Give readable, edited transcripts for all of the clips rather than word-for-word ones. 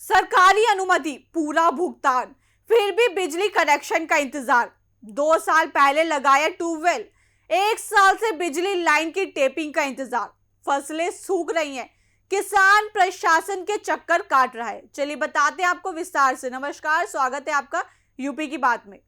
सरकारी अनुमति, पूरा भुगतान, फिर भी बिजली कनेक्शन का इंतजार। 2 साल पहले लगाया ट्यूबवेल, 1 साल से बिजली लाइन की टेपिंग का इंतजार। फसलें सूख रही हैं, किसान प्रशासन के चक्कर काट रहा है। चलिए बताते हैं आपको विस्तार से। नमस्कार, स्वागत है आपका यूपी की बात में।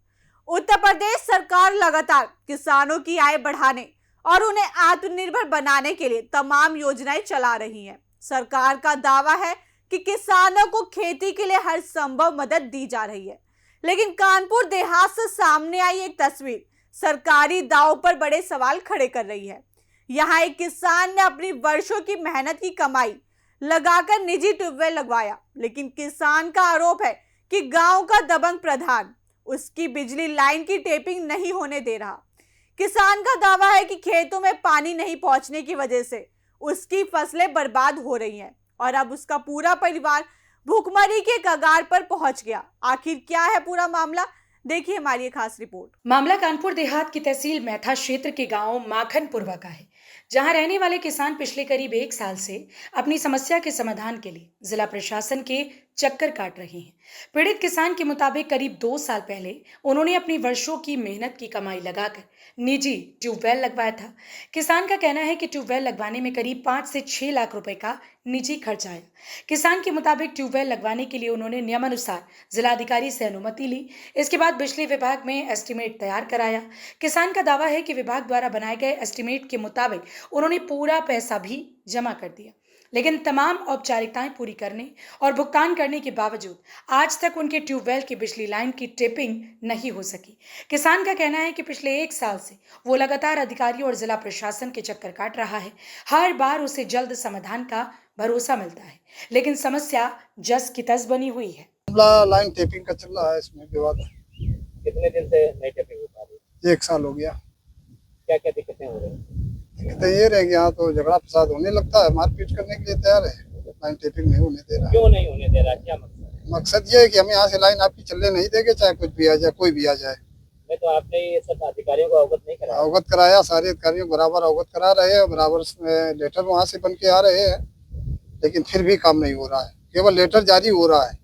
उत्तर प्रदेश सरकार लगातार किसानों की आय बढ़ाने और उन्हें आत्मनिर्भर बनाने के लिए तमाम योजनाएं चला रही है। सरकार का दावा है कि किसानों को खेती के लिए हर संभव मदद दी जा रही है, लेकिन कानपुर देहात से सामने आई एक तस्वीर सरकारी दाव पर बड़े सवाल खड़े कर रही है। यहाँ एक किसान ने अपनी वर्षों की मेहनत की कमाई लगाकर निजी ट्यूबवेल लगवाया, लेकिन किसान का आरोप है कि गांव का दबंग प्रधान उसकी बिजली लाइन की टेपिंग नहीं होने दे रहा। किसान का दावा है कि खेतों में पानी नहीं पहुंचने की वजह से उसकी फसलें बर्बाद हो रही हैं और अब उसका पूरा परिवार भूखमरी के कगार पर पहुंच गया। आखिर क्या है पूरा मामला, देखिए हमारी एक खास रिपोर्ट। मामला कानपुर देहात की तहसील मैथा क्षेत्र के गांव माखनपुरवा का है, जहां रहने वाले किसान पिछले करीब 1 साल से अपनी समस्या के समाधान के लिए जिला प्रशासन के चक्कर काट रहे हैं। पीड़ित किसान के मुताबिक करीब 2 साल पहले उन्होंने अपनी वर्षों की मेहनत की कमाई लगाकर निजी ट्यूबवेल लगवाया था। किसान का कहना है कि ट्यूबवेल लगवाने में करीब 5 से 6 लाख रुपए का निजी खर्च आया। किसान के मुताबिक ट्यूबवेल लगवाने के लिए उन्होंने नियमानुसार जिलाधिकारी से अनुमति ली। इसके बाद बिजली विभाग में एस्टीमेट तैयार कराया। किसान का दावा है कि विभाग द्वारा बनाए गए एस्टीमेट के मुताबिक उन्होंने पूरा पैसा भी जमा कर दिया, लेकिन तमाम औपचारिकताएं पूरी करने और भुगतान करने के बावजूद आज तक उनके ट्यूबवेल की बिजली लाइन की टेपिंग नहीं हो सकी। किसान का कहना है कि पिछले 1 साल से वो लगातार अधिकारियों और जिला प्रशासन के चक्कर काट रहा है। हर बार उसे जल्द समाधान का भरोसा मिलता है, लेकिन समस्या जस की तस बनी हुई है। लाइन टेपिंग का चल रहा है, इसमें विवाद। कितने दिन से नई टेपिंग हो पा रही है? 1 साल हो गया। क्या क्या दिक्कतें हो रही हैं? दिक्कतें ये रह गया तो झगड़ा फसाद होने लगता है, मारपीट करने के लिए तैयार है। लाइन टेपिंग नहीं होने दे रहा। क्यों नहीं होने दे रहा, क्या मकसद है? मकसद ये है कि हम यहाँ से लाइन आपकी चलने नहीं देंगे, चाहे कुछ भी आ जाए, कोई भी आ जाए। मैं तो आपने ये सब अधिकारियों को अवगत नहीं कराया? अवगत कराया, सारे अधिकारियों को बराबर अवगत करा रहे हैं, बराबर लेटर वहाँ से बन के आ रहे हैं, लेकिन फिर भी काम नहीं हो रहा है। केवल लेटर जारी हो रहा है,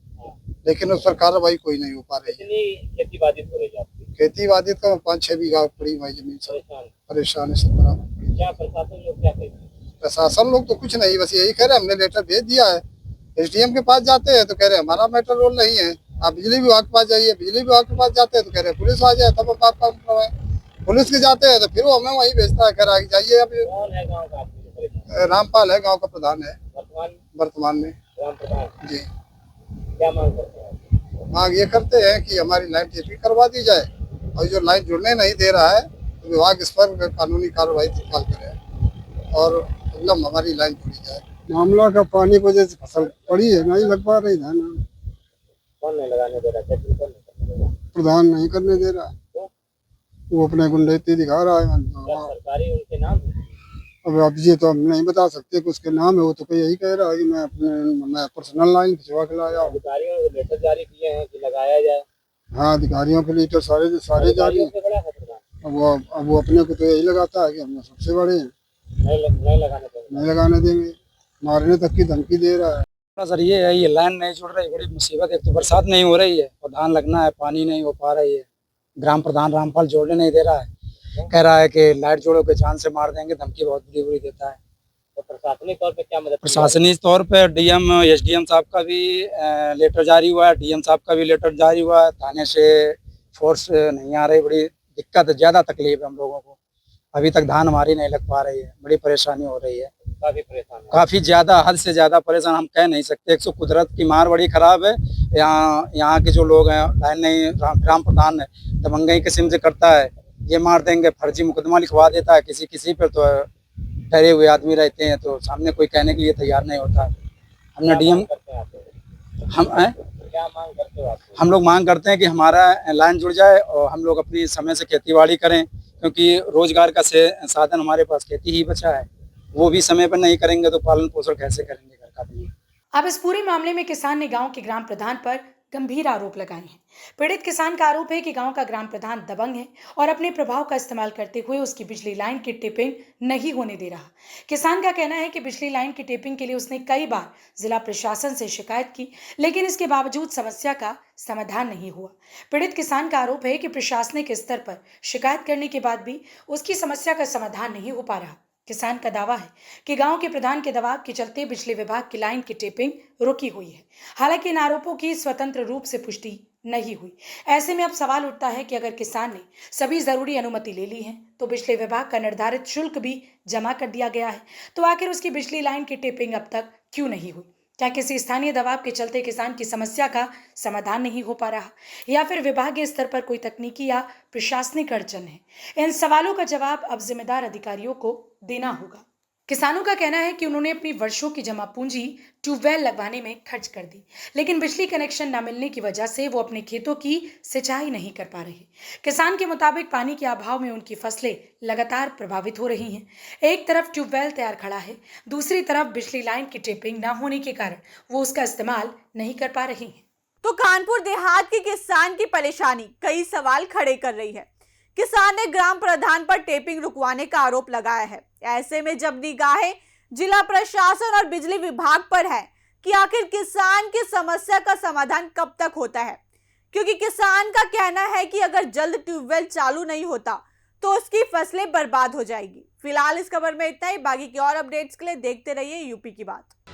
लेकिन उस पर कार्रवाई कोई नहीं हो पा रही है। कितनी खेती बाधित हो रही है आपकी? खेती बाधित का 5-6 बीघा पड़ी हुई जमीन से परेशान है सब बराबर। क्या प्रशासन लोग क्या कहते हैं? प्रशासन लोग तो कुछ नहीं, बस यही कह रहे हैं हमने लेटर भेज दिया है। एसडीएम के पास जाते हैं तो कह रहे हैं हमारा मैटर रोल नहीं है, आप बिजली विभाग के पास जाइए। बिजली विभाग के पास जाते हैं तो कह रहे हैं पुलिस आ जाए तब आपका मतलब है। पुलिस के जाते हैं तो फिर वो हमें वहीं भेजता है, कह रहा है जाइए। अभी कौन है गाँव का आपके? रामपाल है, गाँव का प्रधान है वर्तमान में। ग्राम प्रधान जी, क्या मांग करते हैं? मांग ये करते हैं कि हमारी लाइन टेपिंग करवा दी जाए, और जो लाइन जुड़ने नहीं दे रहा है तो विभाग इस पर कानूनी कार्रवाई तत्काल करे और मतलब हमारी लाइन जुड़ी जाए। मामला का पानी की वजह से फसल पड़ी है, नहीं लग पा रही है ना। कौन नहीं लगाने दे रहा? टेपिंग कौन नहीं करने दे रहा? प्रधान नहीं करने दे रहा, वो अपने गुंडैती दिखा रहा है। क्या सरकारी उनके नाम है? अब ये तो हम नहीं बता सकते कि उसके नाम है, वो तो कोई यही कह रहा है कि मैं पर्सनल लाइन भिजवा के लाया हूँ। अधिकारियों ने लेटर जारी किए हैं कि लगाया जाए। हाँ, अधिकारियों के लीटर सारे जारी हैं। बड़ा है प्रधान, अब वो अपने को तो यही लगाता है कि हम सबसे बड़े हैं, नहीं लगाने देंगे, मारने तक की धमकी दे रहा है। सर ये है, ये लाइन नहीं जुड़ रही, बड़ी मुसीबत। एक तो बरसात नहीं हो रही है और धान लगना है, पानी नहीं हो पा रही है। ग्राम प्रधान रामपाल जोड़ने नहीं दे रहा है, कह रहा है कि लाइट जोड़ो के जान से मार देंगे, धमकी बहुत बुरी देता है। तो प्रशासनिक तौर पे क्या मदद? प्रशासनिक तौर पे डीएम एसडीएम साहब का भी लेटर जारी हुआ है, डीएम साहब का भी लेटर जारी हुआ है। थाने से फोर्स नहीं आ रही, बड़ी दिक्कत, ज्यादा तकलीफ है हम लोगों को। अभी तक धान हमारी नहीं लग पा रही है, बड़ी परेशानी हो रही है। काफी परेशान है। काफी ज्यादा, हद से ज्यादा परेशान हम कह नहीं सकते। एक सौ कुदरत की मार बड़ी खराब है। यहाँ के जो लोग हैं, लाइन नहीं, ग्राम प्रधान है दबंगई किस्म से करता है, ये मार देंगे, फर्जी मुकदमा लिखवा देता है किसी पर। तो डरे हुए आदमी रहते हैं तो सामने कोई कहने के लिए तैयार नहीं होता। हमने डीएम हम लोग मांग करते हैं कि हमारा लाइन जुड़ जाए और हम लोग अपनी समय से खेतीबाड़ी करें, क्योंकि रोजगार का साधन हमारे पास खेती ही बचा है। वो भी समय पर नहीं करेंगे तो पालन पोषण कैसे करेंगे घर का भी। अब इस पूरे मामले में किसान ने गांव के ग्राम प्रधान पर गंभीर आरोप लगाए हैं। पीड़ित किसान का आरोप है कि गांव का ग्राम प्रधान दबंग है और अपने प्रभाव का इस्तेमाल करते हुए उसकी बिजली लाइन की टेपिंग नहीं होने दे रहा। किसान का कहना है कि बिजली लाइन की टेपिंग के लिए उसने कई बार जिला प्रशासन से शिकायत की, लेकिन इसके बावजूद समस्या का समाधान नहीं हुआ। पीड़ित किसान का आरोप है कि प्रशासनिक स्तर पर शिकायत करने के बाद भी उसकी समस्या का समाधान नहीं हो पा रहा। किसान का दावा है कि गांव के प्रधान के दबाव के चलते बिजली विभाग की लाइन की टेपिंग रुकी हुई है। हालांकि इन आरोपों की स्वतंत्र रूप से पुष्टि नहीं हुई। ऐसे में अब सवाल उठता है कि अगर किसान ने सभी जरूरी अनुमति ले ली है, तो बिजली विभाग का निर्धारित शुल्क भी जमा कर दिया गया है, तो आखिर उसकी बिजली लाइन की टेपिंग अब तक क्यों नहीं हुई? क्या किसी स्थानीय दबाव के चलते किसान की समस्या का समाधान नहीं हो पा रहा, या फिर विभागीय स्तर पर कोई तकनीकी या प्रशासनिक अड़चन है? इन सवालों का जवाब अब जिम्मेदार अधिकारियों को देना होगा। किसानों का कहना है कि उन्होंने अपनी वर्षों की जमा पूंजी ट्यूबवेल लगवाने में खर्च कर दी, लेकिन बिजली कनेक्शन न मिलने की वजह से वो अपने खेतों की सिंचाई नहीं कर पा रहे। किसान के मुताबिक पानी के अभाव में उनकी फसलें लगातार प्रभावित हो रही हैं। एक तरफ ट्यूबवेल तैयार खड़ा है, दूसरी तरफ बिजली लाइन की टेपिंग न होने के कारण वो उसका इस्तेमाल नहीं कर पा रही हैं। तो कानपुर देहात के किसान की परेशानी कई सवाल खड़े कर रही है। किसान ने ग्राम प्रधान पर टेपिंग रुकवाने का आरोप लगाया है। ऐसे में जब निगाहें जिला प्रशासन और बिजली विभाग पर है कि आखिर किसान की समस्या का समाधान कब तक होता है, क्योंकि किसान का कहना है कि अगर जल्द ट्यूबवेल चालू नहीं होता तो उसकी फसलें बर्बाद हो जाएगी। फिलहाल इस खबर में इतना ही। बाकी की और अपडेट्स के लिए देखते रहिए यूपी की बात।